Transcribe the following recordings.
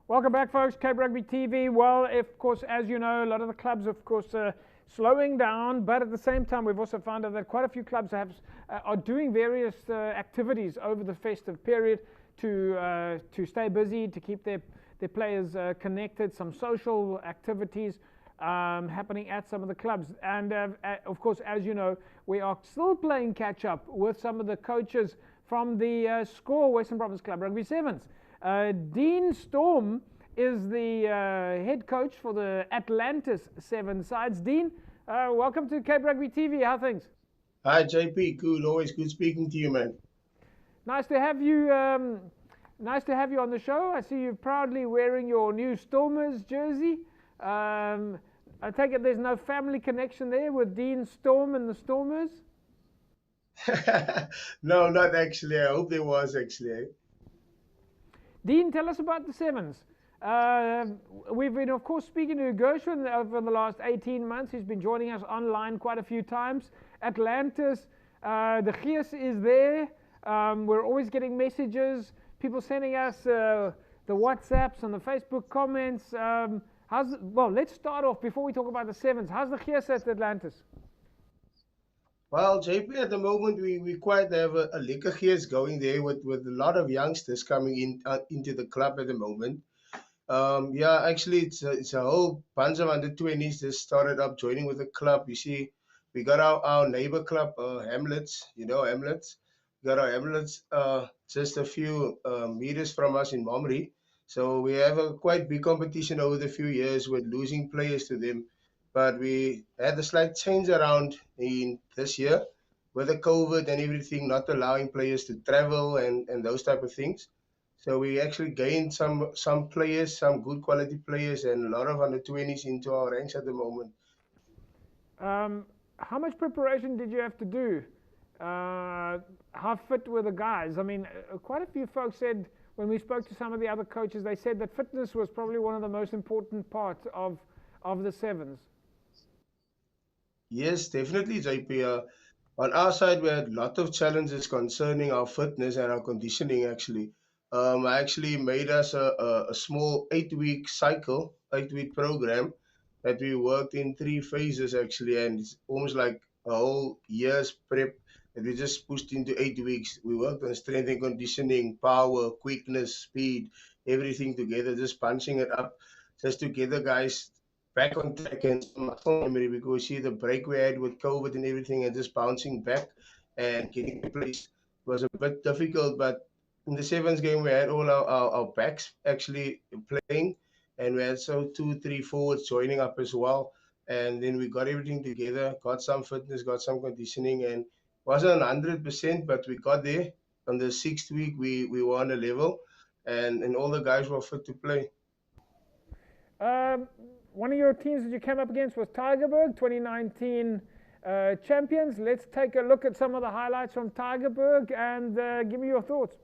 Welcome back, folks. Cape Rugby TV. Well, of course, as you know, a lot of the clubs, of course, slowing down, but at the same time, we've also found out that quite a few clubs are doing various activities over the festive period to stay busy, to keep their players connected. Some social activities happening at some of the clubs, and of course, as you know, we are still playing catch up with some of the coaches from the SCORE Western Province Club Rugby Sevens. Dean Storm is the head coach for the Atlantis 7 sides. Dean, welcome to Cape Rugby TV. How are things? Hi, JP. Good. Always good speaking to you, man. Nice to have you. Nice to have you on the show. I see you proudly wearing your new Stormers jersey. I take it there's no family connection there with Dean Storm and the Stormers? No, not actually. I hope there was actually. Dean, tell us about the Sevens. We've been, of course, speaking to Gershwin over the last 18 months. He's been joining us online quite a few times. Atlantis, the Gees is there. We're always getting messages, people sending us the WhatsApps and the Facebook comments. Well, let's start off before we talk about the Sevens. How's the Gees at Atlantis? Well, JP, at the moment we quite have a liquor gears going there with a lot of youngsters coming into the club at the moment. Yeah, actually it's a whole bunch of under 20s that started up joining with the club. You see, we got our neighbor club, Hamlets. You know Hamlets. We got our Hamlets just a few meters from us in Momri. So we have a quite big competition over the few years with losing players to them. But we had a slight change around in this year with the COVID and everything, not allowing players to travel and those type of things. So we actually gained some players, some good quality players, and a lot of under 20s into our ranks at the moment. How much preparation did you have to do? How fit were the guys? I mean, quite a few folks said when we spoke to some of the other coaches, they said that fitness was probably one of the most important parts of the Sevens. Yes, definitely, JP. On our side, we had a lot of challenges concerning our fitness and our conditioning, actually. I actually made us a small 8-week cycle, 8-week program that we worked in 3 phases, actually. And it's almost like a whole year's prep that we just pushed into 8 weeks. We worked on strength and conditioning, power, quickness, speed, everything together, just punching it up, just to get the guys back on track and some muscle memory, because see the break we had with COVID and everything and just bouncing back and getting to place was a bit difficult. But in the Sevens game, we had all our backs actually playing, and we had so 2, 3 forwards joining up as well. And then we got everything together, got some fitness, got some conditioning, and wasn't 100%, but we got there. On the 6th week, we were on a level, and all the guys were fit to play. One of your teams that you came up against was Tygerberg, 2019 champions. Let's take a look at some of the highlights from Tygerberg and give me your thoughts.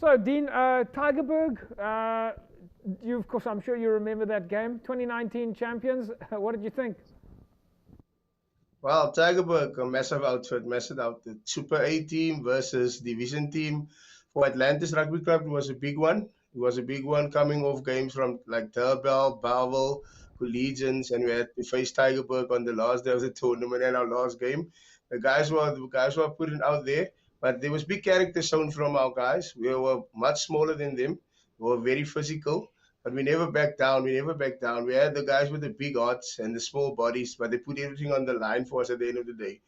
So, Dean, Tigerberg, you, of course, I'm sure you remember that game. 2019 champions. What did you think? Well, Tigerberg, a massive outfit, massive outfit. Super A team versus Division team for Atlantis Rugby Club. It was a big one. It was a big one coming off games from like Durban, Bellville, Collegians, and we had to face Tigerberg on the last day of the tournament and our last game. The guys were putting out there, but there was big character shown from our guys. We were much smaller than them. We were very physical. But we never backed down. We never backed down. We had the guys with the big hearts and the small bodies, but they put everything on the line for us at the end of the day.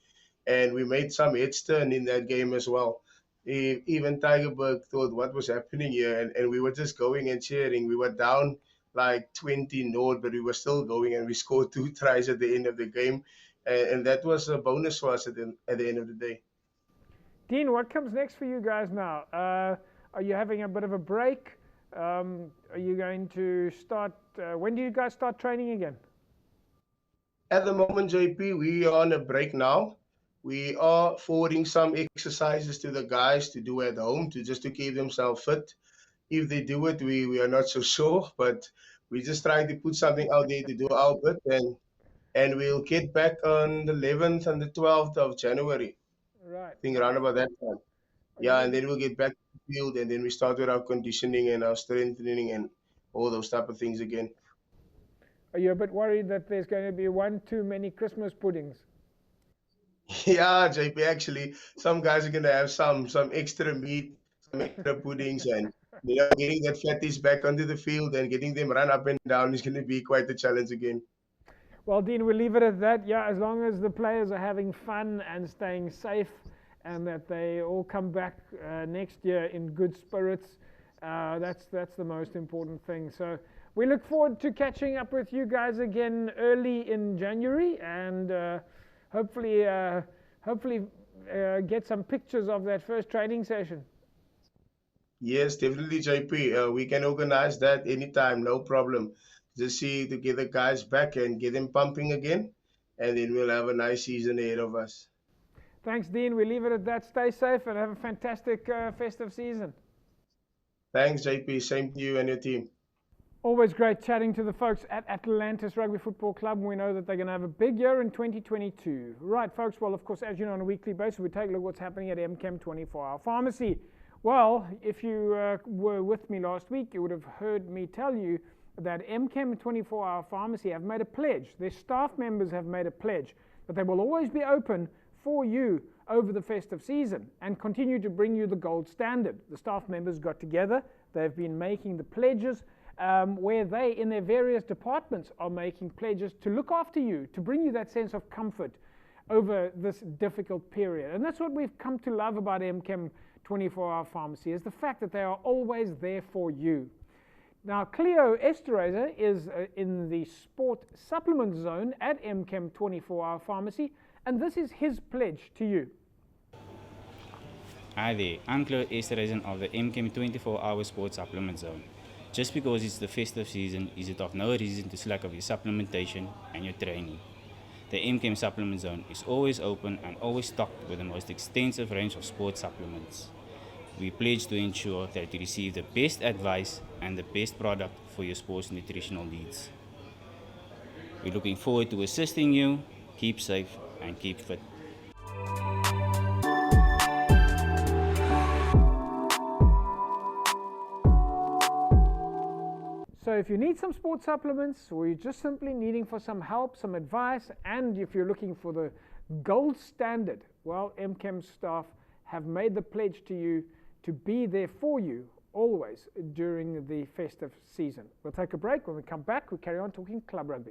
And we made some heads turn in that game as well. Even Tigerberg thought what was happening here, and we were just going and cheering. We were down like 20-0, but we were still going, and we scored 2 tries at the end of the game. And that was a bonus for us at the end of the day. Dean, what comes next for you guys now? Are you having a bit of a break? Are you going to start? When do you guys start training again? At the moment, JP, we are on a break now. We are forwarding some exercises to the guys to do at home to keep themselves fit. If they do it, we are not so sure, but we're just trying to put something out there to do our bit, and we'll get back on the 11th and the 12th of January. Right. I think around about that time. Yeah, and then we'll get back to the field, and then we start with our conditioning and our strengthening and all those type of things again. Are you a bit worried that there's going to be one too many Christmas puddings? Yeah, JP, actually, some guys are gonna have some extra meat, some extra puddings, and getting that fatties back onto the field and getting them run up and down is gonna be quite a challenge again. Well, Dean, we'll leave it at that. Yeah, as long as the players are having fun and staying safe, and that they all come back next year in good spirits, that's the most important thing. So we look forward to catching up with you guys again early in January, and hopefully get some pictures of that first training session. Yes, definitely, JP. We can organize that anytime, no problem. Just see to get the guys back and get them pumping again, and then we'll have a nice season ahead of us. Thanks, Dean. We leave it at that. Stay safe and have a fantastic festive season. Thanks, JP. Same to you and your team. Always great chatting to the folks at Atlantis Rugby Football Club. We know that they're going to have a big year in 2022. Right, folks. Well, of course, as you know, on a weekly basis, we take a look at what's happening at MChem 24-Hour Pharmacy. Well, if you were with me last week, you would have heard me tell you that MChem 24-Hour Pharmacy have made a pledge. Their staff members have made a pledge that they will always be open for you over the festive season and continue to bring you the gold standard. The staff members got together. They've been making the pledges where they, in their various departments, are making pledges to look after you, to bring you that sense of comfort over this difficult period. And that's what we've come to love about MChem 24-Hour Pharmacy, is the fact that they are always there for you. Now, Cleo Esterhazy is in the sport supplement zone at MChem 24-Hour Pharmacy, and this is his pledge to you. Hi there, I'm Cleo Esterhazy of the MChem 24-Hour Sports Supplement Zone. Just because it's the festive season, is it of no reason to slack off your supplementation and your training. The MChem Supplement Zone is always open and always stocked with the most extensive range of sports supplements. We pledge to ensure that you receive the best advice and the best product for your sports nutritional needs. We're looking forward to assisting you. Keep safe and keep fit. So if you need some sports supplements, or you're just simply needing for some help, some advice, and if you're looking for the gold standard, well, MChem staff have made the pledge to you to be there for you always during the festive season. We'll take a break. When we come back, we carry on talking club rugby.